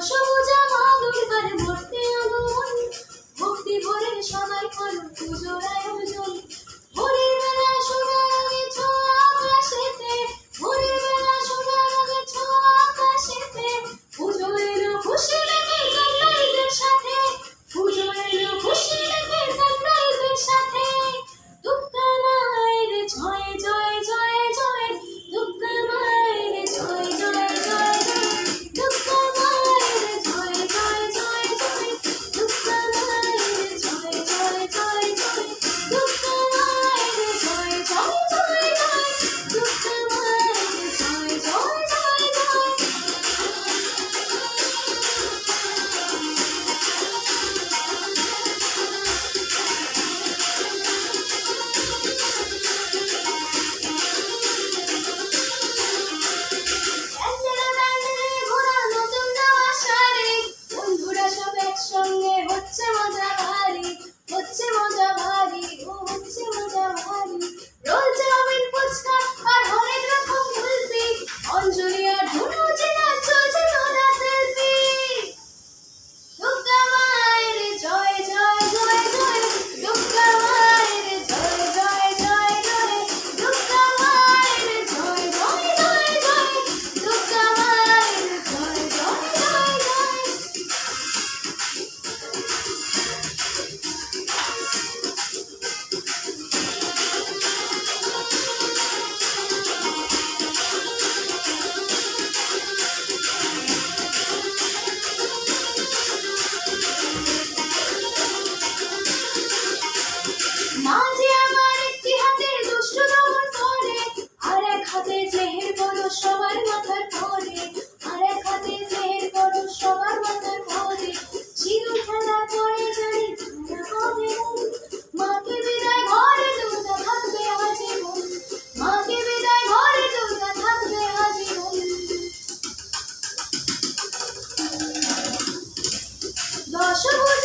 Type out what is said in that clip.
দশভুজা মা দুর্গার মূর্তি আগমন, ভক্তি ভরে সবাই করো পুজোর আয়োজন। ভোরের বেলা সোনার আগে ছোঁয়া আকাশেতে, ভোরের বেলা সোনার আগে ছোঁয়া আকাশেতে, পুজো এলো খুশি লেগে সানরাইজের সাথে, পুজো এলো খুশি লেগে সানরাইজের সাথে। দুর্গা মায়ের জয় জয় জয় জয়, দুর্গা মায়ের জয় জয় জয় জয়, দুর্গা মায়ের জয় জয় জয় জয়, দুর্গা মায়ের জয় জয় জয় জয়, দুর্গা মায়ের জয় জয় জয় জয়, দুর্গা মায়ের জয় জয় জয় জয়। প্যান্ডেলে প্যান্ডেলে ঘোরা নতুন জামা শাড়ি, বন্ধুরা সব একসঙ্গে হচ্ছে মজা ভারী, হচ্ছে মজা ভারী, ও হচ্ছে মজা ভারী। রোল চাউমিন ফুচকা আর হরেক রকম কুলফি, অঞ্জলি আর ধনু চেনা চলছে মজা সেলফি। দুর্গা মায়ের জয় জয় জয় জয়, দুর্গা মায়ের জয় জয় জয় জয়, দুর্গা মায়ের জয় জয় জয় জয়, দুর্গা মায়ের জয় জয় জয় জয়। মাঝে আমার একটি হাতে দুষ্ট দমন করে, আর এক হাতে জেহের পরশ সবার মাথার পরে, আর এক হাতে জেহের পরশ সবার মাথার পরে। সিঁদুর খেলা করে জানি ধরা হবে মন, মাকে বিদায় ঘরে দুর্গা থাকবে আজীবন, মাকে বিদায় ঘরে দুর্গা থাকবে আজীবন। দশভুজা